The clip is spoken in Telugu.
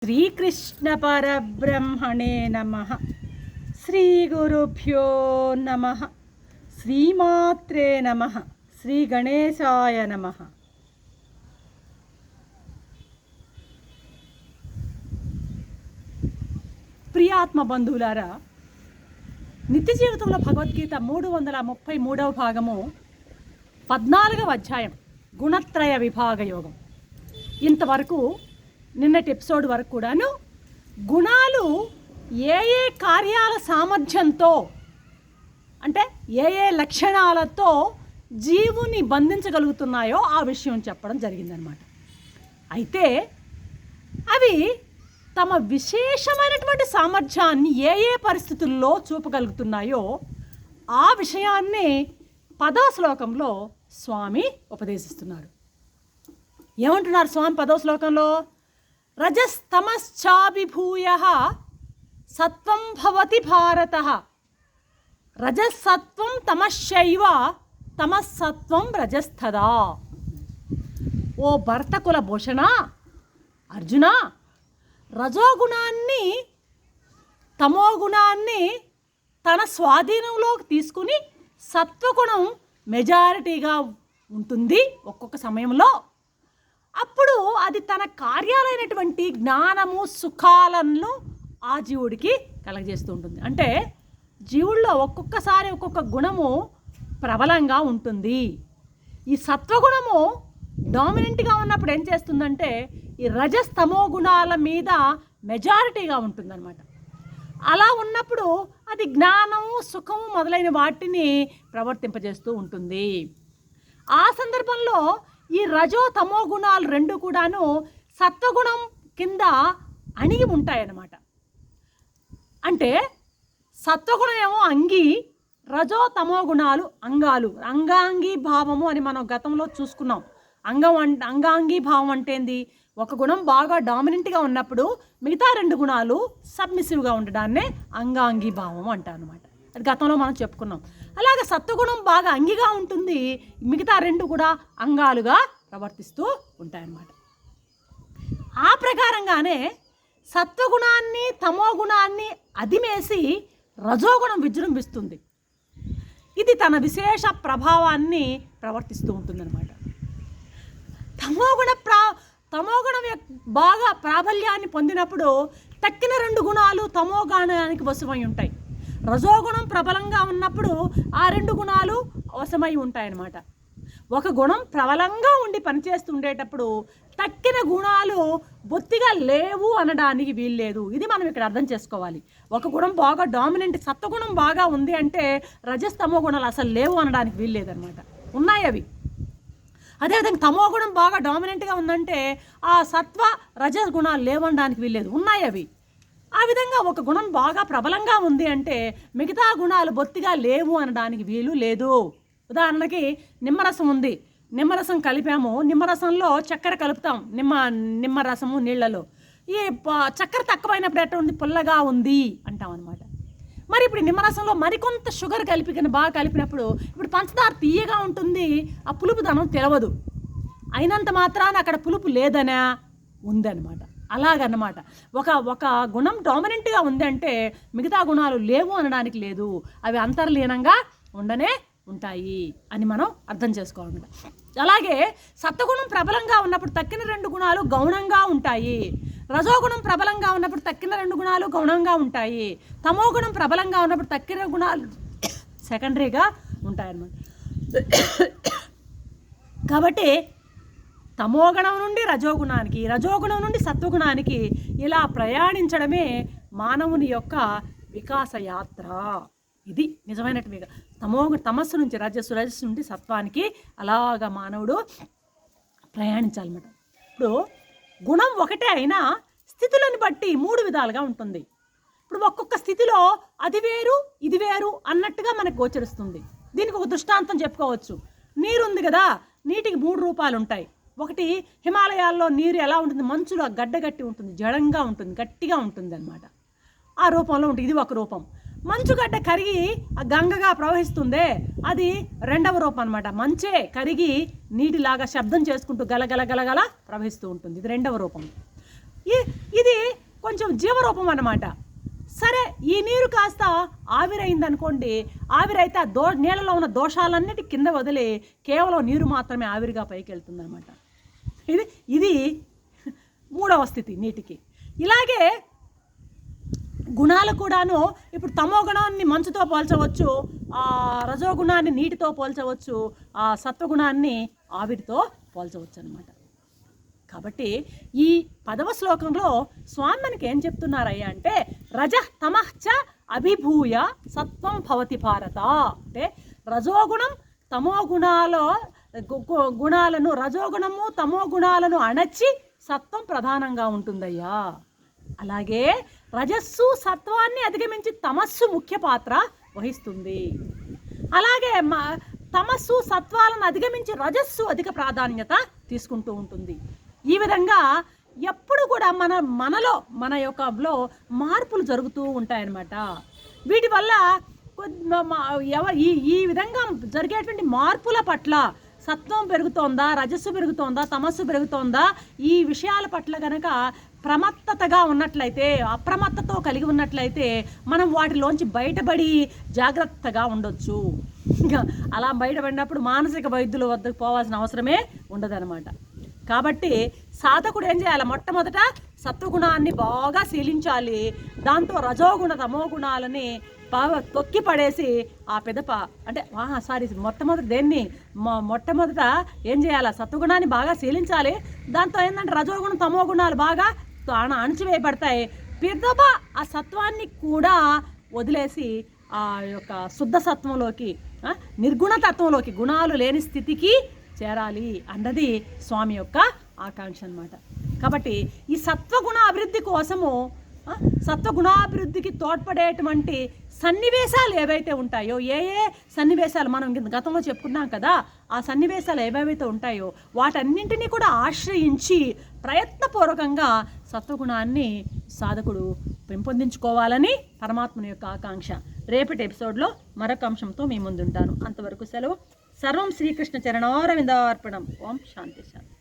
శ్రీకృష్ణ పరబ్రహ్మణే నమః. శ్రీ గురుభ్యో నమః. శ్రీమాత్రే నమః. శ్రీ గణేశాయ నమః. ప్రియాత్మ బంధువులారా, నిత్య జీవితంలో భగవద్గీత 333వ భాగము 14వ అధ్యాయం గుణత్రయ విభాగ యోగం. ఇంతవరకు నిన్నటి ఎపిసోడ్ వరకు కూడాను గుణాలు ఏ ఏ కార్యాల సామర్థ్యంతో, అంటే ఏ ఏ లక్షణాలతో జీవుని బంధించగలుగుతున్నాయో ఆ విషయం చెప్పడం జరిగిందనమాట. అయితే అవి తమ విశేషమైనటువంటి సామర్థ్యాన్ని ఏ ఏ పరిస్థితుల్లో చూపగలుగుతున్నాయో ఆ విషయాన్ని 10వ శ్లోకంలో స్వామి ఉపదేశిస్తున్నారు. ఏమంటున్నారు స్వామి 10వ శ్లోకంలో? రజస్తమశ్చాభిభూయ సత్వం భవతి భారత, రజసత్వం తమశ్చైవ తమస్సత్వం రజస్తదా. ఓ భర్తకుల భూషణ అర్జున, రజోగుణాన్ని తమోగుణాన్ని తన స్వాధీనంలోకి తీసుకుని సత్వగుణం మెజారిటీగా ఉంటుంది ఒక్కొక్క సమయంలో. అప్పుడు అది తన కార్యాలైనటువంటి జ్ఞానము సుఖాలను ఆ జీవుడికి కలగజేస్తూ ఉంటుంది. అంటే జీవుల్లో ఒక్కొక్కసారి ఒక్కొక్క గుణము ప్రబలంగా ఉంటుంది. ఈ సత్వగుణము డామినెంట్గా ఉన్నప్పుడు ఏం చేస్తుందంటే ఈ రజస్తమో గుణాల మీద మెజారిటీగా ఉంటుందన్నమాట. అలా ఉన్నప్పుడు అది జ్ఞానము సుఖము మొదలైన వాటిని ప్రవర్తింపజేస్తూ ఉంటుంది. ఆ సందర్భంలో ఈ రజో తమో గుణాలు రెండు కూడాను సత్వగుణం కింద అణిగి ఉంటాయన్నమాట. అంటే సత్వగుణం ఏమో అంగి, రజో తమో గుణాలు అంగాలు. అంగాంగీ భావము అని మనం గతంలో చూసుకున్నాం. అంగాంగీ భావం అంటే ఏంది? ఒక గుణం బాగా డామినెంట్గా ఉన్నప్పుడు మిగతా రెండు గుణాలు సబ్మిసివ్గా ఉండడాన్నే అంగాంగీ భావం అంటారు అనమాట. అది గతంలో మనం చెప్పుకున్నాం. అలాగే సత్వగుణం బాగా అంగిగా ఉంటుంది, మిగతా రెండు కూడా అంగాలుగా ప్రవర్తిస్తూ ఉంటాయన్నమాట. ఆ ప్రకారంగానే సత్వగుణాన్ని తమో గుణాన్ని అదిమేసి రజోగుణం విజృంభిస్తుంది. ఇది తన విశేష ప్రభావాన్ని ప్రవర్తిస్తూ ఉంటుందన్నమాట. తమోగుణం బాగా ప్రాబల్యాన్ని పొందినప్పుడు తక్కిన రెండు గుణాలు తమోగుణానికి వశమై ఉంటాయి. రజోగుణం ప్రబలంగా ఉన్నప్పుడు ఆ రెండు గుణాలు వశమై ఉంటాయన్నమాట. ఒక గుణం ప్రబలంగా ఉండి పనిచేస్తుండేటప్పుడు తక్కిన గుణాలు బొత్తిగా లేవు అనడానికి వీల్లేదు. ఇది మనం ఇక్కడ అర్థం చేసుకోవాలి. ఒక గుణం బాగా డామినెంట్, సత్వగుణం బాగా ఉంది అంటే రజస్తమో గుణాలు అసలు లేవు అనడానికి వీల్లేదన్నమాట. ఉన్నాయి అవి. అదేవిధంగా తమో గుణం బాగా డామినెంట్గా ఉందంటే ఆ సత్వ రజ గుణాలు లేవనడానికి వీల్లేదు, ఉన్నాయి అవి. ఆ విధంగా ఒక గుణం బాగా ప్రబలంగా ఉంది అంటే మిగతా గుణాలు బొత్తిగా లేవు అనడానికి వీలు లేదు. ఉదాహరణకి నిమ్మరసం ఉంది, నిమ్మరసం కలిపాము, నిమ్మరసంలో చక్కెర కలుపుతాం, నిమ్మరసము నీళ్లలో. ఈ చక్కెర తక్కువైనప్పుడు ఎట్లా ఉంది? పుల్లగా ఉంది అంటాం అనమాట. మరి ఇప్పుడు నిమ్మరసంలో మరికొంత షుగర్ బాగా కలిపినప్పుడు ఇప్పుడు పంచదార తీయగా ఉంటుంది, ఆ పులుపు ధనం తెలవదు. అయినంత మాత్రాన అక్కడ పులుపు లేదనా ఉందన్నమాట. అలాగన్నమాట. ఒక గుణం డామినెంట్గా ఉంది అంటే మిగతా గుణాలు లేవు అనడానికి లేదు, అవి అంతర్లీనంగా ఉండనే ఉంటాయి అని మనం అర్థం చేసుకోవాలన్నమాట. అలాగే సత్వగుణం ప్రబలంగా ఉన్నప్పుడు తక్కిన రెండు గుణాలు గౌణంగా ఉంటాయి. రజోగుణం ప్రబలంగా ఉన్నప్పుడు తక్కిన రెండు గుణాలు గౌణంగా ఉంటాయి. తమోగుణం ప్రబలంగా ఉన్నప్పుడు తక్కిన గుణాలు సెకండరీగా ఉంటాయన్నమాట. కాబట్టి తమోగుణం నుండి రజోగుణానికి, రజోగుణం నుండి సత్వగుణానికి ఇలా ప్రయాణించడమే మానవుని యొక్క వికాస యాత్ర. ఇది నిజమైనటువంటి తమస్సు నుంచి రజస్సు నుండి సత్వానికి అలాగా మానవుడు ప్రయాణించాలన్నమాట. ఇప్పుడు గుణం ఒకటే అయినా స్థితులను బట్టి 3 విధాలుగా ఉంటుంది. ఇప్పుడు ఒక్కొక్క స్థితిలో అది వేరు ఇది వేరు అన్నట్టుగా మనకు గోచరిస్తుంది. దీనికి ఒక దృష్టాంతం చెప్పుకోవచ్చు. నీరు ఉంది కదా, నీటికి 3 రూపాలు ఉంటాయి. ఒకటి హిమాలయాల్లో నీరు ఎలా ఉంటుంది? మంచులో గడ్డగట్టి ఉంటుంది, జడంగా ఉంటుంది, గట్టిగా ఉంటుంది అన్నమాట. ఆ రూపంలో ఉంటుంది. ఇది ఒక రూపం. మంచుగడ్డ కరిగి గంగగా ప్రవహిస్తుందే అది రెండవ రూపం అన్నమాట. మంచే కరిగి నీటిలాగా శబ్దం చేసుకుంటూ గలగల గలగల ప్రవహిస్తూ ఉంటుంది. ఇది రెండవ రూపం. ఇది కొంచెం జీవరూపం అన్నమాట. సరే, ఈ నీరు కాస్త ఆవిరైందనుకోండి, ఆవిరైతే ఆ నీళ్ళలో ఉన్న దోషాలన్నిటి కింద వదిలి కేవలం నీరు మాత్రమే ఆవిరిగా పైకి వెళ్తుందన్నమాట. ఇది మూడవ స్థితి నీటికి. ఇలాగే గుణాలు కూడాను ఇప్పుడు తమో గుణాన్ని మంచుతో పోల్చవచ్చు, రజోగుణాన్ని నీటితో పోల్చవచ్చు, సత్వగుణాన్ని ఆవిరితో పోల్చవచ్చు అనమాట. కాబట్టి ఈ 10వ శ్లోకంలో స్వామి మనకి ఏం చెప్తున్నారయ్యా అంటే, రజ తమశ్చ అభిభూయ సత్వం భవతి భారత. అంటే రజోగుణం తమో గుణాలను రజోగుణము తమో గుణాలను అణచి సత్వం ప్రధానంగా ఉంటుందయ్యా. అలాగే రజస్సు సత్వాన్ని అధిగమించి తమస్సు ముఖ్య పాత్ర వహిస్తుంది. అలాగే తమస్సు సత్వాలను అధిగమించి రజస్సు అధిక ప్రాధాన్యత తీసుకుంటూ ఉంటుంది. ఈ విధంగా ఎప్పుడు కూడా మనలో మన యొక్కలో మార్పులు జరుగుతూ ఉంటాయన్నమాట. వీటి వల్ల ఈ విధంగా జరిగేటువంటి మార్పుల పట్ల సత్వం పెరుగుతోందా, రజస్సు పెరుగుతోందా, తమస్సు పెరుగుతోందా, ఈ విషయాల పట్ల కనుక ప్రమత్తతగా ఉన్నట్లయితే, అప్రమత్తతో కలిగి ఉన్నట్లయితే మనం వాటిలోంచి బయటపడి జాగ్రత్తగా ఉండొచ్చు. అలా బయటపడినప్పుడు మానసిక వైద్యుల వద్దకు పోవాల్సిన అవసరమే ఉండదన్నమాట. కాబట్టి సాధకుడు ఏం చేయాలి? మొట్టమొదట సత్వగుణాన్ని బాగా శీలించాలి. దాంతో రజోగుణ తమో గుణాలని బాగా తొక్కి పడేసి మొట్టమొదట ఏం చేయాలి? సత్వగుణాన్ని బాగా శీలించాలి. దాంతో ఏంటంటే రజోగుణం తమో గుణాలు బాగా అణచివేయబడతాయి. పిదప ఆ సత్వాన్ని కూడా వదిలేసి ఆ యొక్క శుద్ధ సత్వంలోకి, నిర్గుణతత్వంలోకి, గుణాలు లేని స్థితికి చేరాలి అన్నది స్వామి యొక్క ఆకాంక్ష అన్నమాట. కాబట్టి ఈ సత్వగుణ అభివృద్ధి కోసము, సత్వగుణాభివృద్ధికి తోడ్పడేటువంటి సన్నివేశాలు ఏవైతే ఉంటాయో, ఏ సన్నివేశాలు మనం గతంలో చెప్పుకున్నాం కదా, ఆ సన్నివేశాలు ఏవైతే ఉంటాయో వాటన్నింటినీ కూడా ఆశ్రయించి ప్రయత్నపూర్వకంగా సత్వగుణాన్ని సాధకుడు పెంపొందించుకోవాలని పరమాత్మని యొక్క ఆకాంక్ష. రేపటి ఎపిసోడ్లో మరొక అంశంతో మీ ముందుంటాను. అంతవరకు సెలవు. సర్వం శ్రీకృష్ణ చరణారవిందార్పణం. ఓం శాంతి శాంతి.